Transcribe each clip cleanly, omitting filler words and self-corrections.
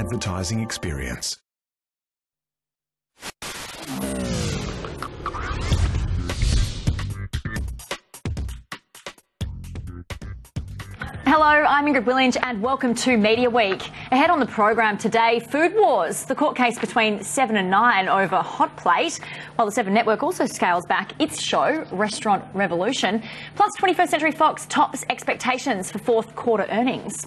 advertising experience. Hello, I'm Ingrid Willinge and welcome to Media Week. Ahead on the program today, Food Wars, the court case between 7 and 9 over Hot Plate, while the 7 Network also scales back its show, Restaurant Revolution. Plus, 21st Century Fox tops expectations for fourth quarter earnings.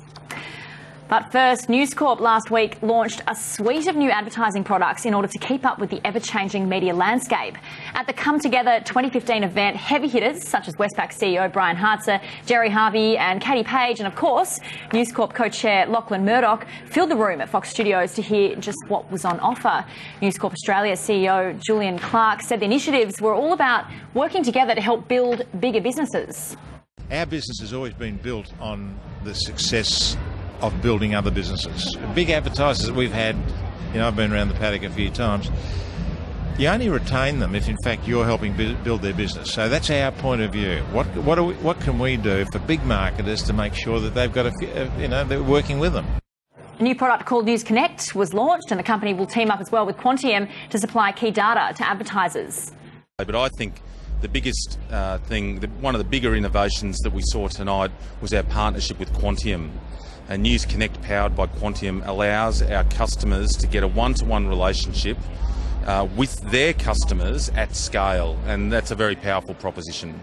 But first, News Corp last week launched a suite of new advertising products in order to keep up with the ever-changing media landscape. At the Come Together 2015 event, heavy hitters such as Westpac CEO Brian Hartzer, Jerry Harvey and Katie Page, and of course, News Corp co-chair Lachlan Murdoch filled the room at Fox Studios to hear just what was on offer. News Corp Australia CEO Julian Clark said the initiatives were all about working together to help build bigger businesses. Our business has always been built on the success of building other businesses. Big advertisers that we've had, I've been around the paddock a few times, you only retain them if in fact you're helping build their business. So that's our point of view. What can we do for big marketers to make sure that they've got they're working with them? A new product called News Connect was launched, and the company will team up as well with Quantium to supply key data to advertisers. But I think the biggest one of the bigger innovations that we saw tonight was our partnership with Quantium. News Connect, powered by Quantium, allows our customers to get a one-to-one relationship with their customers at scale, and that's a very powerful proposition.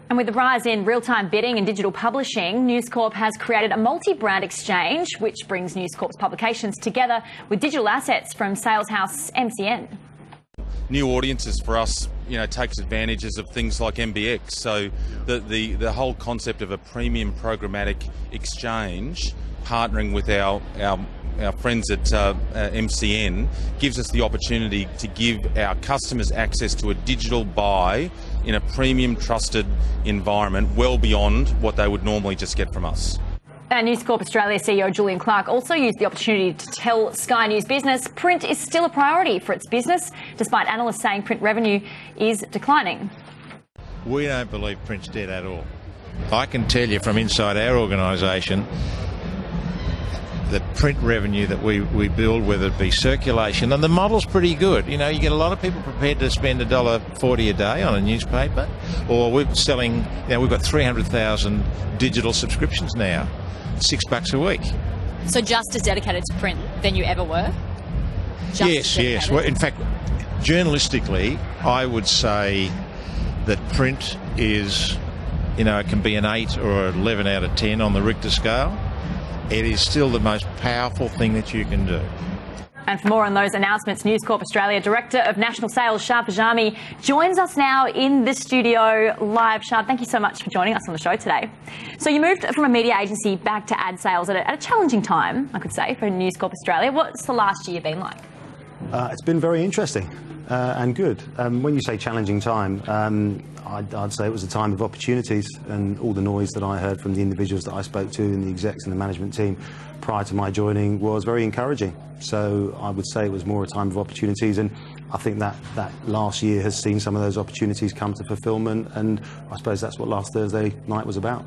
And with the rise in real-time bidding and digital publishing, News Corp has created a multi-brand exchange which brings News Corp's publications together with digital assets from sales house MCN. New audiences for us, takes advantages of things like MBX. So the whole concept of a premium programmatic exchange, partnering with our friends at MCN, gives us the opportunity to give our customers access to a digital buy in a premium trusted environment well beyond what they would normally just get from us. News Corp Australia CEO Julian Clark also used the opportunity to tell Sky News Business print is still a priority for its business, despite analysts saying print revenue is declining. We don't believe print's dead at all. I can tell you from inside our organisation, the print revenue that we build, whether it be circulation, and the model's pretty good. You get a lot of people prepared to spend $1.40 a day on a newspaper, or we're selling, we've got 300,000 digital subscriptions now, $6 a week. So just as dedicated to print than you ever were? Yes. Well, in fact, journalistically, I would say that print is, it can be an 8 or 11 out of 10 on the Richter scale. It is still the most powerful thing that you can do. And for more on those announcements, News Corp Australia Director of National Sales, Shad Pajami, joins us now in the studio live. Shad, thank you so much for joining us on the show today. So you moved from a media agency back to ad sales at a challenging time, I could say, for News Corp Australia. What's the last year been like? It's been very interesting and good. When you say challenging time, I'd say it was a time of opportunities, and all the noise that I heard from the individuals that I spoke to and the execs and the management team prior to my joining was very encouraging. So I would say it was more a time of opportunities, and I think that last year has seen some of those opportunities come to fulfilment, and I suppose that's what last Thursday night was about.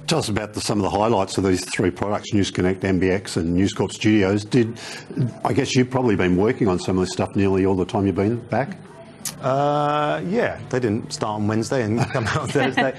Tell us about some of the highlights of these 3 products, News Connect, MBX and News Corp Studios. I guess you've probably been working on some of this stuff nearly all the time you've been back? Yeah, they didn't start on Wednesday and come out on Thursday.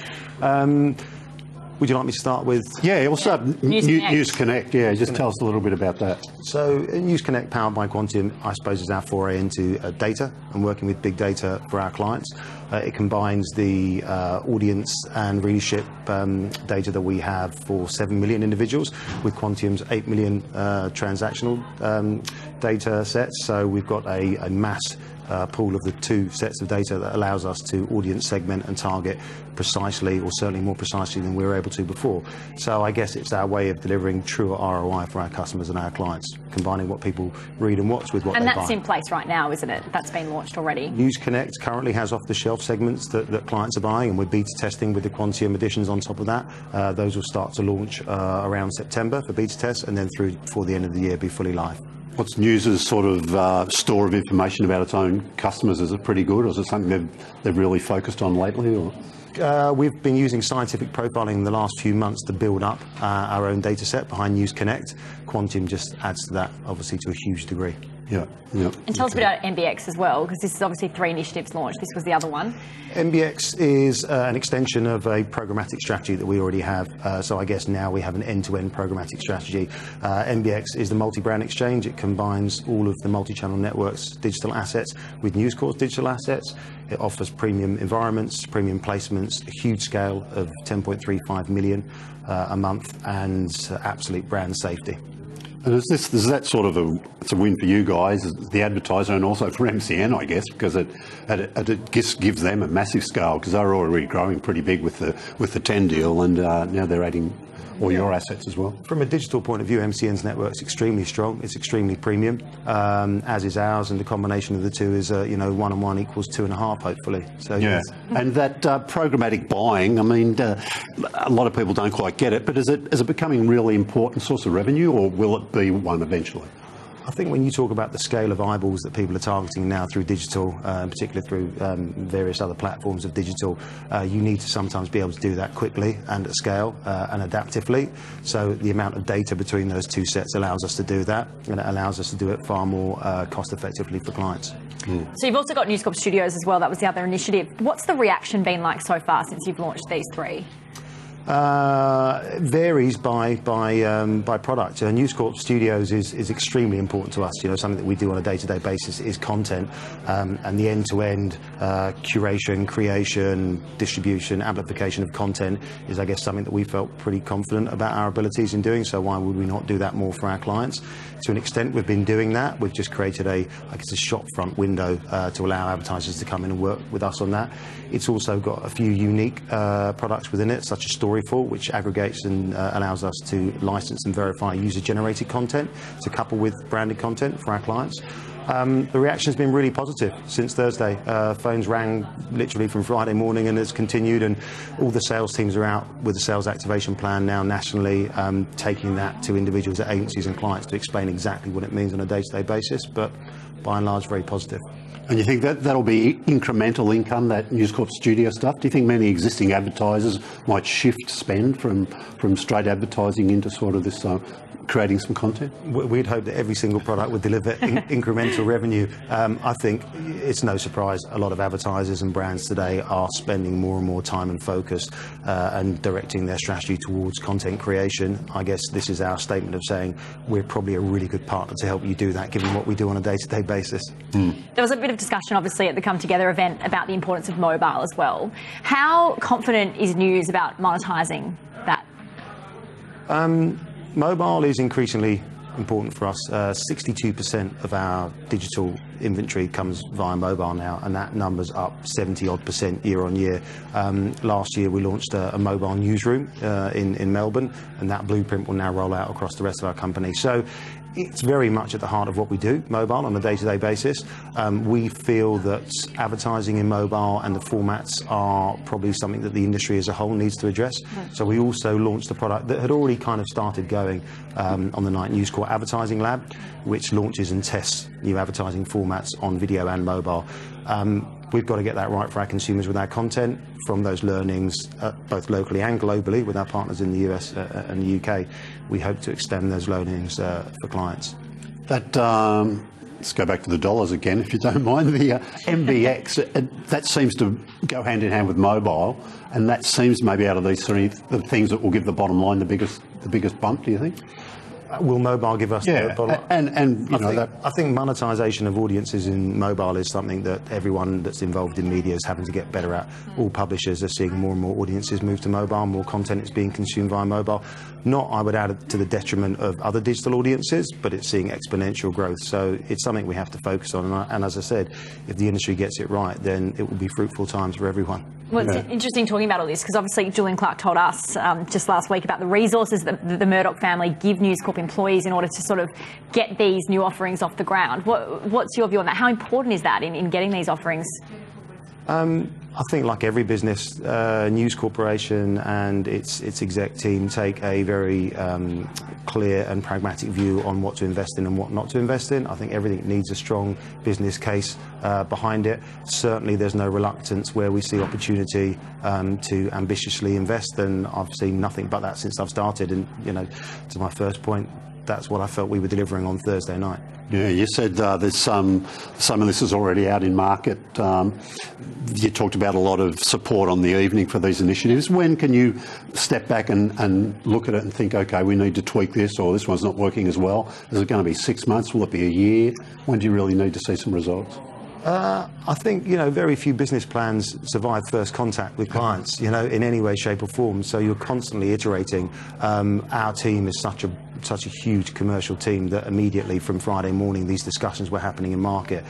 Would you like me to start with? Yeah, we'll start News Connect. Yeah, just tell us a little bit about that. So News Connect, powered by Quantium, I suppose is our foray into data and working with big data for our clients. It combines the audience and readership data that we have for 7 million individuals with Quantium's 8 million transactional data sets. So we've got a mass pool of the 2 sets of data that allows us to audience segment and target precisely, or certainly more precisely than we were able to before. So I guess it's our way of delivering truer ROI for our customers and our clients, combining what people read and watch with what they buy. And that's in place right now, isn't it? That's been launched already. News Connect currently has off-the-shelf segments that clients are buying, and we're beta testing with the Quantium additions on top of that. Those will start to launch around September for beta tests, and then through before the end of the year be fully live. What's News's sort of store of information about its own customers? Is it pretty good, or is it something they've really focused on lately? Or? We've been using scientific profiling in the last few months to build up our own data set behind News Connect. Quantium just adds to that, obviously, to a huge degree. Yeah, yeah. And tell us a bit about MBX as well, because this is obviously 3 initiatives launched. This was the other one. MBX is an extension of a programmatic strategy that we already have. So I guess now we have an end-to-end programmatic strategy. MBX is the multi-brand exchange. It combines all of the multi-channel networks' digital assets with News Corp's digital assets. It offers premium environments, premium placements, a huge scale of 10.35 million a month, and absolute brand safety. And is that sort of it's a win for you guys, the advertiser, and also for MCN, I guess, because it just gives them a massive scale, because they're already growing pretty big with the 10 deal, and now they're adding all your assets as well. From a digital point of view, MCN's network's extremely strong. It's extremely premium, as is ours, and the combination of the two is, 1 and 1 equals 2.5, hopefully. So yeah, yes. And that programmatic buying, I mean, a lot of people don't quite get it, but is it becoming really important source of revenue, or will it be one eventually? I think when you talk about the scale of eyeballs that people are targeting now through digital, particularly through various other platforms of digital, you need to sometimes be able to do that quickly and at scale and adaptively. So the amount of data between those two sets allows us to do that, and it allows us to do it far more cost effectively for clients. So you've also got News Corp Studios as well. That was the other initiative. What's the reaction been like so far since you've launched these 3? Varies by product. News Corp Studios is extremely important to us. Something that we do on a day-to-day basis is content, and the end-to-end curation, creation, distribution, amplification of content is, I guess, something that we felt pretty confident about our abilities in doing. So why would we not do that more for our clients? To an extent, we've been doing that. We've just created a shop front window to allow advertisers to come in and work with us on that. It's also got a few unique products within it, such as Storyful, which aggregates and allows us to license and verify user-generated content to couple with branded content for our clients. The reaction has been really positive since Thursday. Phones rang literally from Friday morning and has continued, and all the sales teams are out with the sales activation plan now nationally, taking that to individuals at agencies and clients to explain exactly what it means on a day-to-day basis, but by and large very positive. And you think that'll be incremental income, that News Corp Studio stuff? Do you think many existing advertisers might shift spend from straight advertising into sort of this creating some content? We'd hope that every single product would deliver incremental revenue. I think it's no surprise a lot of advertisers and brands today are spending more and more time and focus and directing their strategy towards content creation. I guess this is our statement of saying we're probably a really good partner to help you do that, given what we do on a day-to-day basis. There was a bit of discussion, obviously, at the Come Together event about the importance of mobile as well. How confident is News about monetising that? Mobile is increasingly important for us. 62% of our digital inventory comes via mobile now, and that number's up 70-odd% year on year. Last year we launched a mobile newsroom in Melbourne, and that blueprint will now roll out across the rest of our company. So it's very much at the heart of what we do, mobile, on a day-to-day basis. We feel that advertising in mobile and the formats are probably something that the industry as a whole needs to address. So we also launched a product that had already kind of started going on the night, News Corp Advertising Lab, which launches and tests new advertising formats on video and mobile. We've got to get that right for our consumers with our content. From those learnings, both locally and globally, with our partners in the US and the UK, we hope to extend those learnings for clients. That let's go back to the dollars again, if you don't mind. The MBX, that seems to go hand in hand with mobile, and that seems maybe out of these 3 the things that will give the bottom line the biggest bump. Do you think? Will mobile give us the bottom line? And I think monetisation of audiences in mobile is something that everyone that's involved in media is having to get better at. All publishers are seeing more and more audiences move to mobile, more content is being consumed via mobile. Not, I would add, to the detriment of other digital audiences, but it's seeing exponential growth. So it's something we have to focus on. And as I said, if the industry gets it right, then it will be fruitful times for everyone. Well, it's interesting talking about all this, because obviously Julian Clark told us just last week about the resources that the Murdoch family give News Corp employees in order to sort of get these new offerings off the ground. What's your view on that? How important is that in getting these offerings? I think, like every business, News Corporation and its exec team take a very clear and pragmatic view on what to invest in and what not to invest in. I think everything needs a strong business case behind it. Certainly, there's no reluctance where we see opportunity to ambitiously invest, and I've seen nothing but that since I've started. And, you know, to my first point, that's what I felt we were delivering on Thursday night. Yeah, you said there's some of this is already out in market. You talked about a lot of support on the evening for these initiatives. When can you step back and look at it and think, okay, we need to tweak this, or this one's not working as well? Is it going to be 6 months? Will it be a year? When do you really need to see some results? I think, you know, very few business plans survive first contact with clients, you know, in any way, shape or form. So you're constantly iterating. Our team is such a huge commercial team that immediately from Friday morning these discussions were happening in market.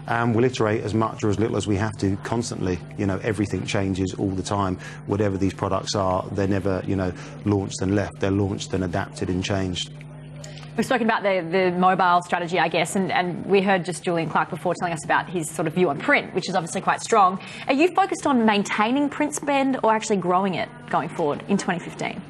And we'll iterate as much or as little as we have to constantly. You know, everything changes all the time. Whatever these products are, they're never, you know, launched and left. They're launched and adapted and changed. We've spoken about the mobile strategy, I guess, and we heard just Julian Clark before telling us about his sort of view on print, which is obviously quite strong. Are you focused on maintaining print spend or actually growing it going forward in 2015?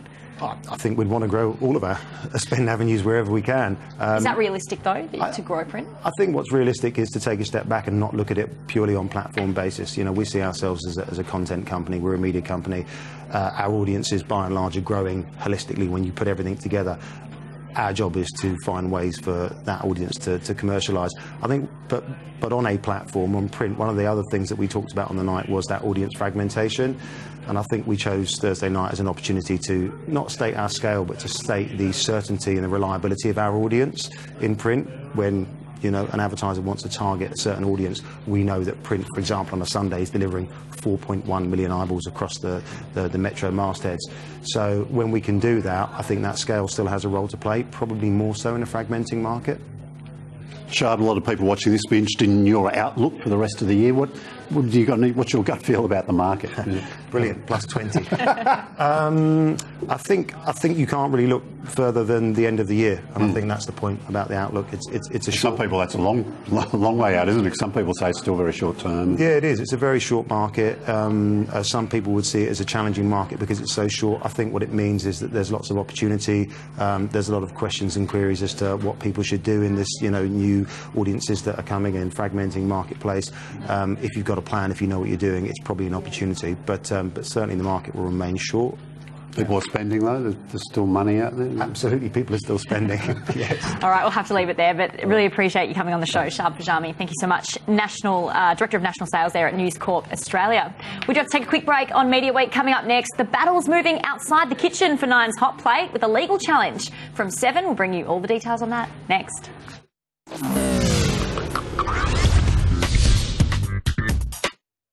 I think we'd want to grow all of our spend avenues wherever we can. Is that realistic, though, to grow print? I think what's realistic is to take a step back and not look at it purely on platform basis. You know, we see ourselves as a content company. We're a media company. Our audiences, by and large, are growing holistically when you put everything together. Our job is to find ways for that audience to commercialise. I think, but on a platform, on print, one of the other things that we talked about on the night was that audience fragmentation. And I think we chose Thursday night as an opportunity to not state our scale, but to state the certainty and the reliability of our audience in print. When, you know, an advertiser wants to target a certain audience, we know that print, for example, on a Sunday is delivering 4.1 million eyeballs across the metro mastheads. So when we can do that, I think that scale still has a role to play, probably more so in a fragmenting market. Shard, a lot of people watching this be interested in your outlook for the rest of the year. What's your gut feel about the market? Brilliant, plus 20. I think you can't really look further than the end of the year, and I think that's the point about the outlook. It's a short. Some people, that's a long way out, isn't it? Some people say it's still very short term. Yeah, it is. It's a very short market. Some people would see it as a challenging market because it's so short. I think what it means is that there's lots of opportunity. There's a lot of questions and queries as to what people should do in this, you know, new audiences that are coming in, fragmenting marketplace. If you've got a plan, if you know what you're doing, it's probably an opportunity. But certainly the market will remain short. People are spending, though? There's still money out there? Absolutely, people are still spending, yes. All right, we'll have to leave it there, but really appreciate you coming on the show, Shard Pajami. Thank you so much. Director of National Sales there at News Corp Australia. We do have to take a quick break on Media Week. Coming up next, the battle's moving outside the kitchen for Nine's Hot Plate with a legal challenge. From 7, we'll bring you all the details on that next.